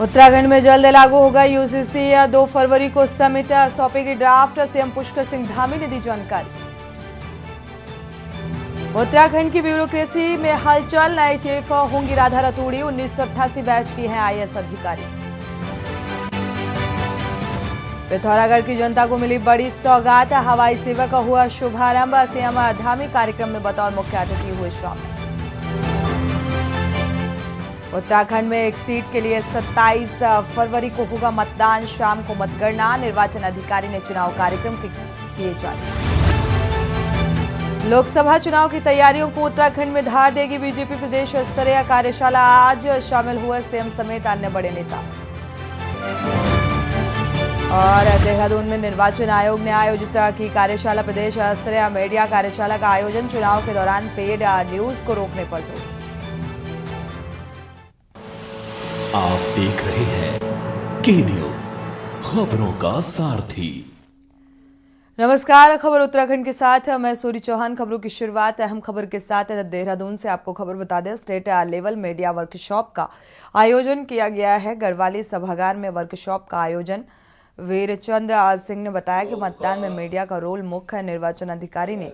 उत्तराखंड में जल्द लागू होगा यूजीसी। 2 फरवरी को समिति सौंपेगी ड्राफ्ट। सीएम पुष्कर सिंह धामी ने दी जानकारी। उत्तराखंड की ब्यूरोक्रेसी में हलचल। नए चीफ होंगी राधा रतूड़ी। 1988 बैच की हैं आईएएस अधिकारी। पिथौरागढ़ की जनता को मिली बड़ी सौगात। हवाई सेवा का हुआ शुभारंभ। सीएम धामी कार्यक्रम में बतौर मुख्य अतिथि हुए शामिल। उत्तराखंड में एक सीट के लिए 27 फरवरी को होगा मतदान। शाम को मतगणना। निर्वाचन अधिकारी ने चुनाव कार्यक्रम किए जारी। लोकसभा चुनाव की तैयारियों को उत्तराखंड में धार देगी बीजेपी। प्रदेश स्तरीय कार्यशाला आज। शामिल हुए सीएम समेत अन्य बड़े नेता। और देहरादून में निर्वाचन आयोग ने आयोजित की कार्यशाला। प्रदेश स्तरीय मीडिया कार्यशाला का आयोजन। चुनाव के दौरान पेड न्यूज को रोकने पर जोर। आप देख रहे हैं के न्यूज, खबरों का सारथी। नमस्कार, खबर उत्तराखंड के साथ मैं सूरी चौहान। खबरों की शुरुआत अहम खबर के साथ देहरादून से। आपको खबर बता दें, स्टेट लेवल मीडिया वर्कशॉप का आयोजन किया गया है। गढ़वाली सभागार में वर्कशॉप का आयोजन वीरचंद्र सिंह ने बताया कि मतदान में मीडिया का रोल मुख्य है। निर्वाचन अधिकारी ने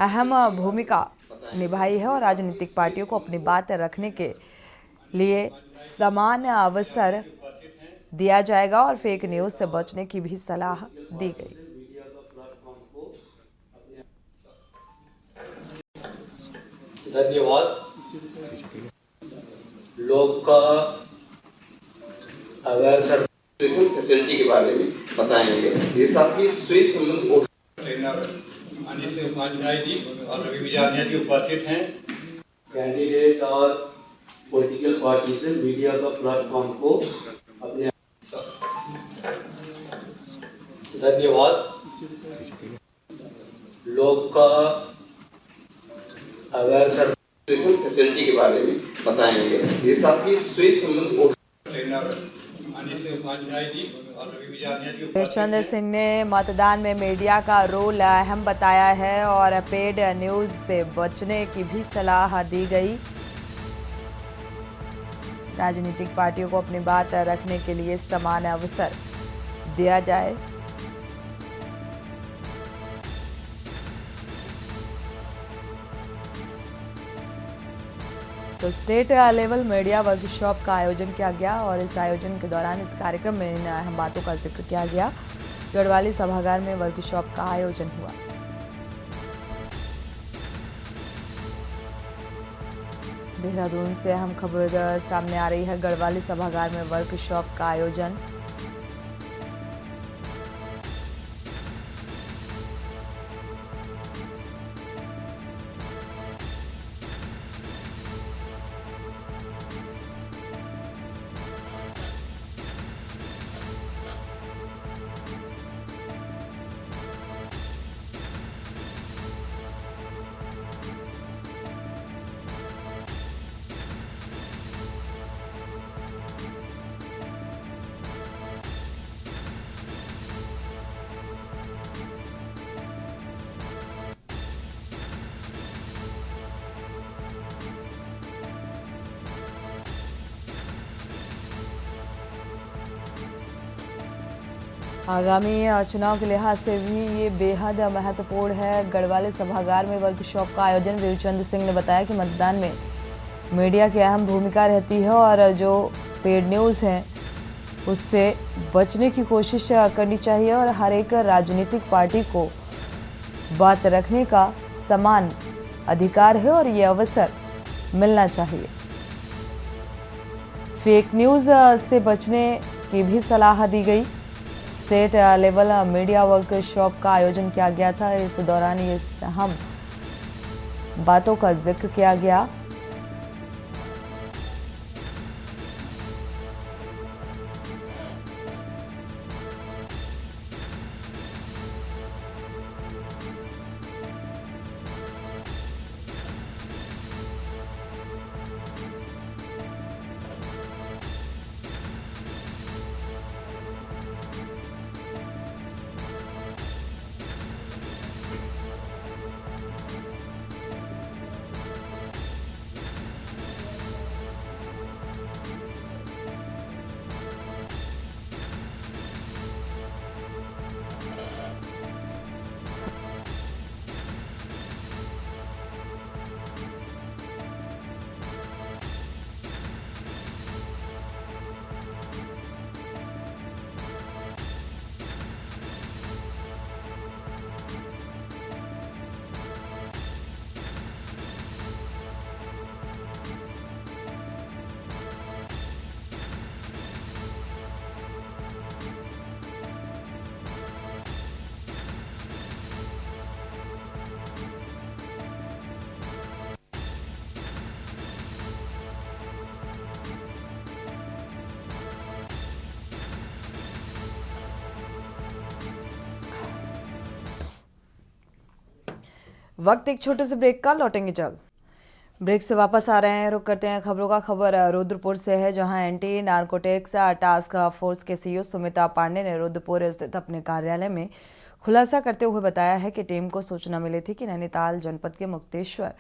अहम भूमिका निभाई है और राजनीतिक पार्टियों को अपनी बात रखने के लिए समान अवसर दिया जाएगा और फेक न्यूज से बचने की भी सलाह दी गई। धन्यवाद। लोग का अवेयर फैसिलिटी के बारे में बताएंगे। ये सबकी स्वीट संबंध उपाध्याय जी और रवि विजानिया जी उपस्थित हैं। कैंडिडेट और पॉलिटिकल पार्टी से मीडिया का प्लेटफॉर्म को अपने धन्यवाद। लोग का अवेयर फैसिलिटी के बारे में बताएंगे। ये सबकी स्वीट संबंध वीरचंद्र सिंह ने मतदान में मीडिया का रोल अहम बताया है और पेड न्यूज से बचने की भी सलाह दी गई। राजनीतिक पार्टियों को अपनी बात रखने के लिए समान अवसर दिया जाए। तो स्टेट लेवल मीडिया वर्कशॉप का आयोजन किया गया और इस आयोजन के दौरान इस कार्यक्रम में इन अहम बातों का जिक्र किया गया। गढ़वाली सभागार में वर्कशॉप का आयोजन हुआ। देहरादून से अहम खबर सामने आ रही है। गढ़वाली सभागार में वर्कशॉप का आयोजन। आगामी चुनाव के लिहाज से भी ये बेहद महत्वपूर्ण है। गढ़वाली सभागार में वर्कशॉप का आयोजन। वीरचंद्र सिंह ने बताया कि मतदान में मीडिया की अहम भूमिका रहती है और जो पेड न्यूज़ हैं उससे बचने की कोशिश करनी चाहिए और हर एक राजनीतिक पार्टी को बात रखने का समान अधिकार है और ये अवसर मिलना चाहिए। फेक न्यूज़ से बचने की भी सलाह दी गई। स्टेट लेवल मीडिया वर्कशॉप का आयोजन किया गया था। इस दौरान ये अहम बातों का जिक्र किया गया। वक्त एक छोटे से ब्रेक का, लौटेंगे जल्द। ब्रेक से वापस आ रहे हैं, रुक करते हैं खबरों का। खबर रुद्रपुर से है, जहां एंटी नारकोटिक्स टास्क फोर्स के सीईओ सुमिता पांडे ने रुद्रपुर स्थित अपने कार्यालय में खुलासा करते हुए बताया है कि टीम को सूचना मिली थी कि नैनीताल जनपद के मुक्तेश्वर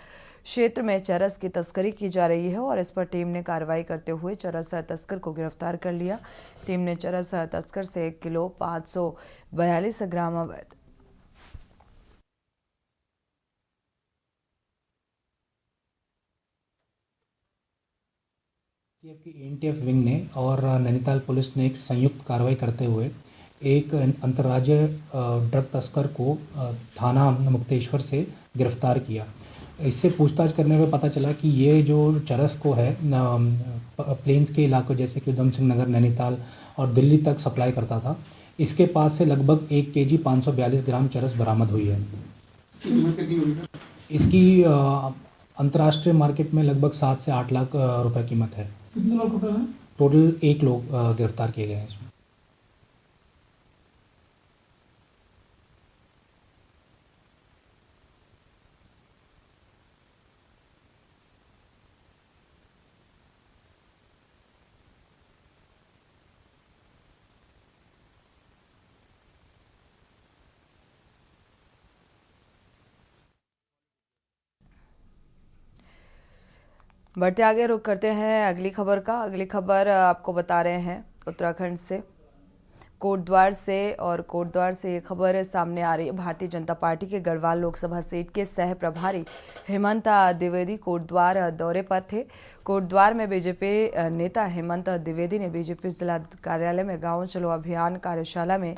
क्षेत्र में चरस की तस्करी की जा रही है और इस पर टीम ने कार्रवाई करते हुए चरस तस्कर को गिरफ्तार कर लिया। टीम ने चरस तस्कर से 1 किलो 542 ग्राम अवैध की एनटीएफ विंग ने और नैनीताल पुलिस ने एक संयुक्त कार्रवाई करते हुए एक अंतर्राज्यीय ड्रग तस्कर को थाना मुक्तेश्वर से गिरफ्तार किया। इससे पूछताछ करने में पता चला कि ये जो चरस को है प्लेन्स के इलाकों जैसे कि उधम सिंह नगर, नैनीताल और दिल्ली तक सप्लाई करता था। इसके पास से लगभग 1 केजी 542 ग्राम चरस बरामद हुई है। इसकी अंतर्राष्ट्रीय मार्केट में लगभग 7 से 8 लाख रुपए कीमत है। कितने लोग टोटल हैं? टोटल 1 लोग गिरफ्तार किए गए हैं इसमें। बढ़ते आगे, रुक करते हैं अगली खबर का। अगली खबर आपको बता रहे हैं उत्तराखंड से, कोटद्वार से। और कोटद्वार से ये खबर सामने आ रही है। भारतीय जनता पार्टी के गढ़वाल लोकसभा सीट के सह प्रभारी हेमंत द्विवेदी कोटद्वार दौरे पर थे। कोटद्वार में बीजेपी नेता हेमंत द्विवेदी ने बीजेपी जिला कार्यालय में गाँव चलो अभियान कार्यशाला में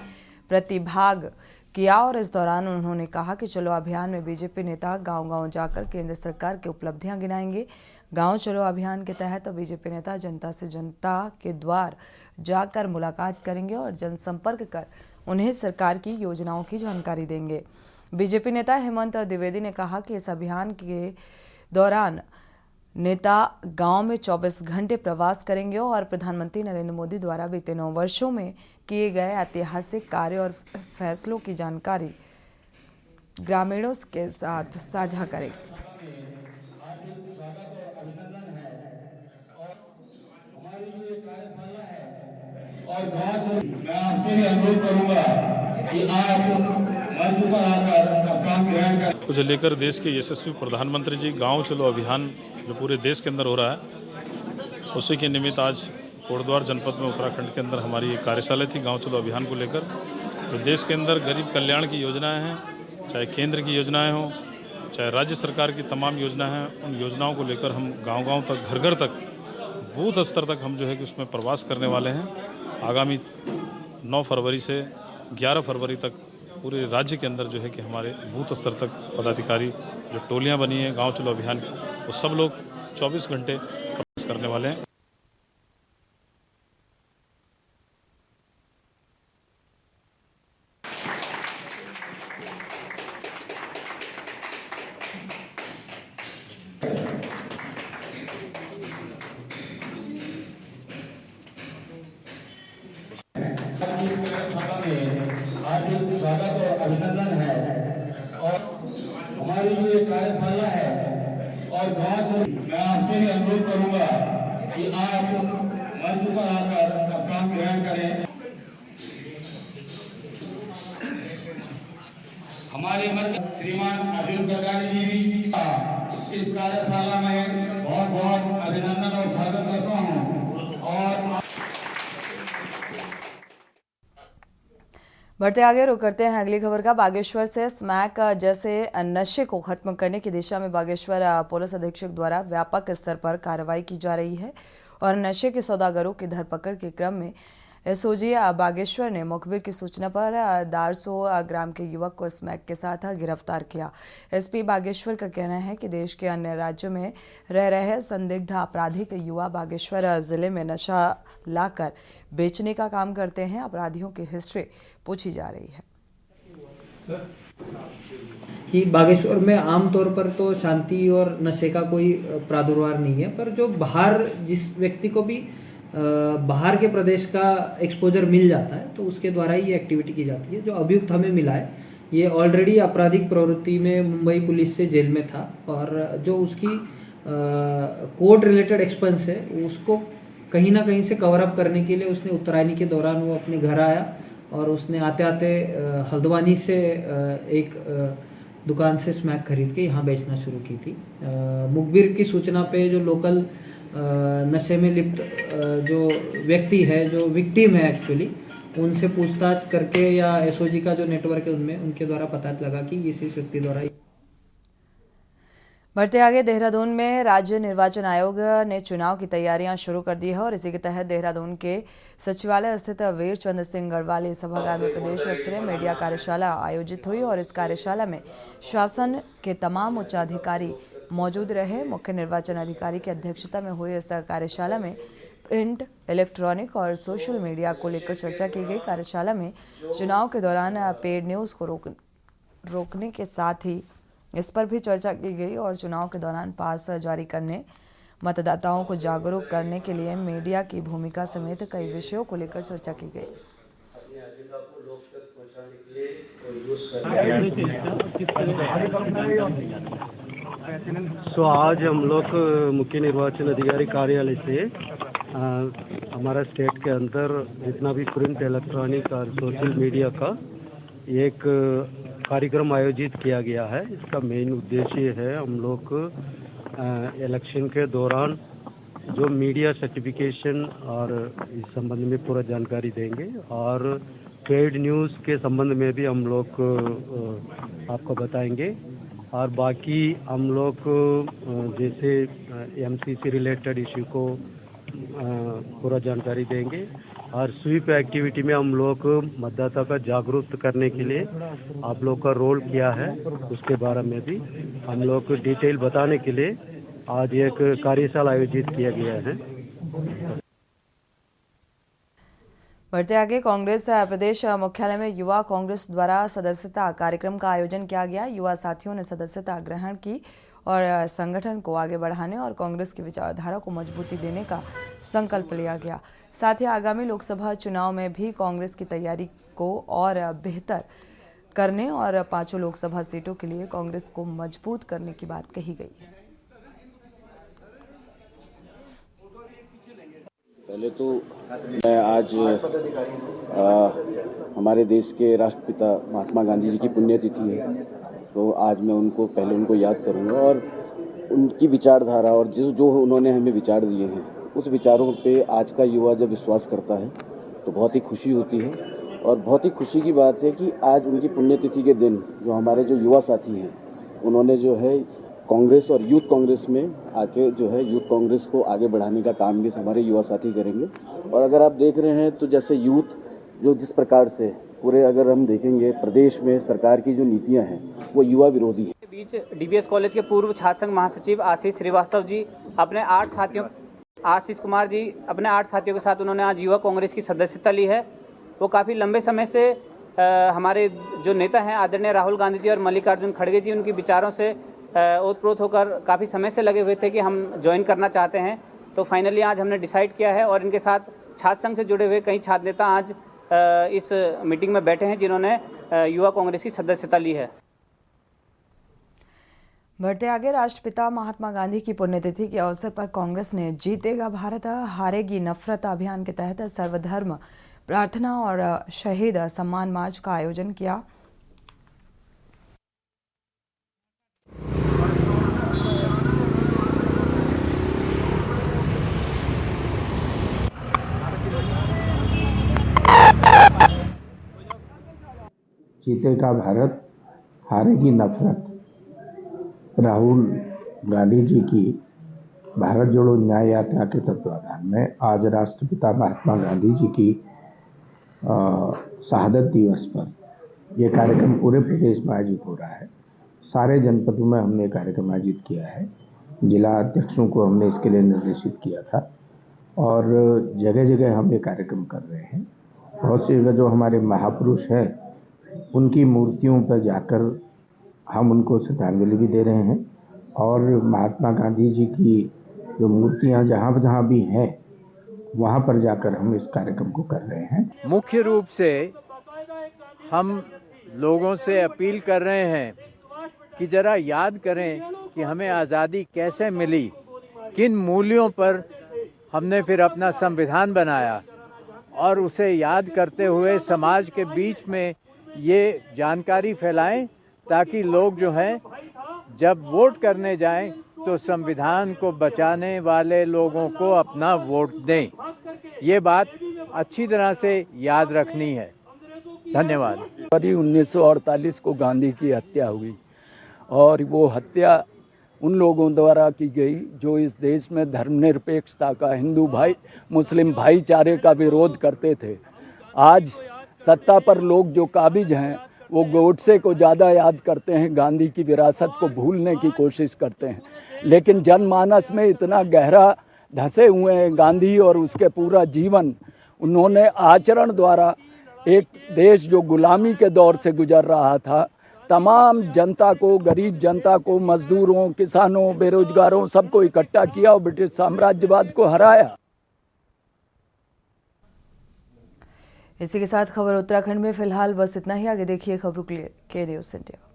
प्रतिभाग किया और इस दौरान उन्होंने कहा कि चलो अभियान में बीजेपी नेता गांव-गांव जाकर केंद्र सरकार की उपलब्धियां गिनाएंगे। गांव चलो अभियान के तहत बीजेपी नेता जनता से जनता के द्वार जाकर मुलाकात करेंगे और जनसंपर्क कर उन्हें सरकार की योजनाओं की जानकारी देंगे। बीजेपी नेता हेमंत द्विवेदी ने कहा कि इस अभियान के दौरान नेता गांव में 24 घंटे प्रवास करेंगे और प्रधानमंत्री नरेंद्र मोदी द्वारा बीते 9 वर्षों में किए गए ऐतिहासिक कार्य और फैसलों की जानकारी ग्रामीणों के साथ साझा करेंगे। और मैं आपसे भी अनुरोध करूंगा कि आप मंच पर आकर स्थान ग्रहण करें। कुछ लेकर देश के यशस्वी प्रधानमंत्री जी गांव चलो अभियान जो पूरे देश के अंदर हो रहा है, उसी के निमित्त आज कोटद्वार जनपद में उत्तराखंड के अंदर हमारी एक कार्यशाला थी गांव चलो अभियान को लेकर। जो देश के अंदर गरीब कल्याण की योजनाएं हैं, चाहे केंद्र की योजनाएं हों, चाहे राज्य सरकार की तमाम योजनाएं हैं, उन योजनाओं को लेकर हम गांव-गांव तक, घर-घर तक, बूथ स्तर तक हम जो है कि उसमें प्रवास करने वाले हैं। आगामी 9 फरवरी से 11 फरवरी तक पूरे राज्य के अंदर जो है कि हमारे बूथ स्तर तक पदाधिकारी जो टोलियां बनी हैं गांव चलो अभियान की, वो सब लोग 24 घंटे प्रवास करने वाले हैं। हार्दिक स्वागत और अभिनंदन है और हमारी ये कार्यशाला है और मैं आपसे भी अनुरोध करूंगा कि आप मंच पर आकर स्थान ग्रहण करें। हमारे मध्य श्रीमान अभिल गगारी जी भी इस कार्यशाला में बहुत बहुत अभिनंदन और स्वागत करता हूँ। और बढ़ते आगे, रुक करते हैं अगली खबर का। बागेश्वर से स्मैक जैसे नशे को खत्म करने की दिशा में बागेश्वर पुलिस अधीक्षक द्वारा व्यापक स्तर पर कार्रवाई की जा रही है और नशे के सौदागरों की धरपकड़ के क्रम में एसओजी बागेश्वर ने मुखबिर की सूचना पर 150 ग्राम के युवक को स्मैक के साथ गिरफ्तार किया। एसपी बागेश्वर का कहना है कि देश के अन्य राज्यों में रह रहे संदिग्ध आपराधिक युवा बागेश्वर जिले में नशा लाकर बेचने का काम करते हैं। अपराधियों की हिस्ट्री पूछी जा रही है कि बागेश्वर में आमतौर पर तो शांति और नशे का कोई प्रादुर्भाव नहीं है, पर जो बाहर जिस व्यक्ति को भी बाहर के प्रदेश का एक्सपोजर मिल जाता है तो उसके द्वारा ही ये एक्टिविटी की जाती है। जो अभियुक्त हमें मिला है ये ऑलरेडी आपराधिक प्रवृत्ति में मुंबई पुलिस से जेल में था और जो उसकी कोर्ट रिलेटेड एक्सपेंस है उसको कहीं ना कहीं से कवर अप करने के लिए उसने उत्तरायणी के दौरान वो अपने घर आया और उसने आते आते हल्द्वानी से एक दुकान से स्मैक खरीद के यहाँ बेचना शुरू की थी। मुखबिर की सूचना पे जो लोकल नशे में लिप्त जो व्यक्ति है, जो विक्टिम है एक्चुअली, उनसे पूछताछ करके या एसओजी का जो नेटवर्क है उनमें उनके द्वारा पता लगा कि इस व्यक्ति द्वारा। बढ़ते आगे, देहरादून में राज्य निर्वाचन आयोग ने चुनाव की तैयारियां शुरू कर दी है और इसी के तहत देहरादून के सचिवालय स्थित वीर चंद्र सिंह गढ़वाली सभागार में प्रदेश स्तरीय मीडिया कार्यशाला आयोजित हुई और इस कार्यशाला में शासन के तमाम उच्चाधिकारी मौजूद रहे। मुख्य निर्वाचन अधिकारी की अध्यक्षता में हुई इस कार्यशाला में प्रिंट, इलेक्ट्रॉनिक और सोशल मीडिया को लेकर चर्चा की गई। कार्यशाला में चुनाव के दौरान पेड न्यूज़ को रोकने के साथ ही इस पर भी चर्चा की गई और चुनाव के दौरान पास जारी करने, मतदाताओं को जागरूक करने के लिए मीडिया की भूमिका समेत कई विषयों को लेकर चर्चा की गई। आज हम लोग मुख्य निर्वाचन अधिकारी कार्यालय से हमारा स्टेट के अंदर जितना भी प्रिंट, इलेक्ट्रॉनिक और सोशल मीडिया का एक कार्यक्रम आयोजित किया गया है। इसका मेन उद्देश्य है हम लोग इलेक्शन के दौरान जो मीडिया सर्टिफिकेशन और इस संबंध में पूरा जानकारी देंगे और पेड न्यूज़ के संबंध में भी हम लोग आपको बताएंगे और बाकी हम लोग जैसे एमसीसी रिलेटेड इश्यू को पूरा जानकारी देंगे और स्वीप एक्टिविटी में हम लोग मतदाता का जागरूक करने के लिए आप लोग का रोल क्या है उसके बारे में भी हम लोग डिटेल बताने के लिए आज एक कार्यशाला आयोजित किया गया है। बढ़ते आगे, कांग्रेस प्रदेश मुख्यालय में युवा कांग्रेस द्वारा सदस्यता कार्यक्रम का आयोजन किया गया। युवा साथियों ने सदस्यता ग्रहण की और संगठन को आगे बढ़ाने और कांग्रेस की विचारधारा को मजबूती देने का संकल्प लिया गया। साथ ही आगामी लोकसभा चुनाव में भी कांग्रेस की तैयारी को और बेहतर करने और 5 लोकसभा सीटों के लिए कांग्रेस को मजबूत करने की बात कही गई है। पहले तो मैं आज हमारे देश के राष्ट्रपिता महात्मा गांधी जी की पुण्यतिथि है, तो आज मैं पहले उनको याद करूंगा और उनकी विचारधारा और जो उन्होंने हमें विचार दिए हैं उस विचारों पे आज का युवा जब विश्वास करता है तो बहुत ही खुशी होती है। और बहुत ही खुशी की बात है कि आज उनकी पुण्यतिथि के दिन जो हमारे जो युवा साथी हैं उन्होंने जो है कांग्रेस और यूथ कांग्रेस में आके जो है यूथ कांग्रेस को आगे बढ़ाने का काम भी हमारे युवा साथी करेंगे। और अगर आप देख रहे हैं तो जैसे यूथ जो जिस प्रकार से पूरे अगर हम देखेंगे प्रदेश में सरकार की जो नीतियां हैं वो युवा विरोधी हैं। बीच डीबीएस कॉलेज के पूर्व छात्र संघ महासचिव आशीष श्रीवास्तव जी अपने 8 साथियों, आशीष कुमार जी अपने 8 साथियों के साथ उन्होंने आज युवा कांग्रेस की सदस्यता ली है। वो काफ़ी लंबे समय से हमारे जो नेता हैं आदरणीय राहुल गांधी जी और मल्लिकार्जुन खड़गे जी उनके विचारों से ओतप्रोत होकर काफ़ी समय से लगे हुए थे कि हम ज्वाइन करना चाहते हैं। तो फाइनली आज हमने डिसाइड किया है और इनके साथ छात्र संघ से जुड़े हुए कई छात्र नेता आज इस मीटिंग में बैठे हैं जिन्होंने युवा कांग्रेस की सदस्यता ली है। बढ़ते आगे, राष्ट्रपिता महात्मा गांधी की पुण्यतिथि के अवसर पर कांग्रेस ने जीतेगा भारत हारेगी नफरत अभियान के तहत सर्वधर्म प्रार्थना और शहीद सम्मान मार्च का आयोजन किया। जीतेगा भारत हारेगी नफरत, राहुल गांधी जी की भारत जोड़ो न्याय यात्रा के तत्वाधान में आज राष्ट्रपिता महात्मा गांधी जी की शहादत दिवस पर यह कार्यक्रम पूरे प्रदेश में आयोजित हो रहा है। सारे जनपदों में हमने कार्यक्रम आयोजित किया है। जिला अध्यक्षों को हमने इसके लिए निर्देशित किया था और जगह जगह हम ये कार्यक्रम कर रहे हैं। बहुत सी जगह जो हमारे महापुरुष हैं उनकी मूर्तियों पर जाकर हम उनको श्रद्धांजलि भी दे रहे हैं और महात्मा गांधी जी की जो मूर्तियां जहाँ भी हैं वहाँ पर जाकर हम इस कार्यक्रम को कर रहे हैं। मुख्य रूप से हम लोगों से अपील कर रहे हैं कि ज़रा याद करें कि हमें आज़ादी कैसे मिली, किन मूल्यों पर हमने फिर अपना संविधान बनाया, और उसे याद करते हुए समाज के बीच में ये जानकारी फैलाएं ताकि लोग जो हैं जब वोट करने जाएं तो संविधान को बचाने वाले लोगों को अपना वोट दें। ये बात अच्छी तरह से याद रखनी है। धन्यवाद। 1948 को गांधी की हत्या हुई और वो हत्या उन लोगों द्वारा की गई जो इस देश में धर्मनिरपेक्षता का, हिंदू मुस्लिम भाईचारे का विरोध करते थे। आज सत्ता पर लोग जो काबिज हैं वो गोडसे को ज़्यादा याद करते हैं, गांधी की विरासत को भूलने की कोशिश करते हैं। लेकिन जनमानस में इतना गहरा धंसे हुए हैं गांधी और उसके पूरा जीवन। उन्होंने आचरण द्वारा एक देश जो गुलामी के दौर से गुजर रहा था, तमाम जनता को, गरीब जनता को, मजदूरों, किसानों, बेरोजगारों, सबको इकट्ठा किया और ब्रिटिश साम्राज्यवाद को हराया। इसी के साथ खबर उत्तराखंड में फिलहाल बस इतना ही। आगे देखिए खबरों के लिए के न्यूज़ इंडिया।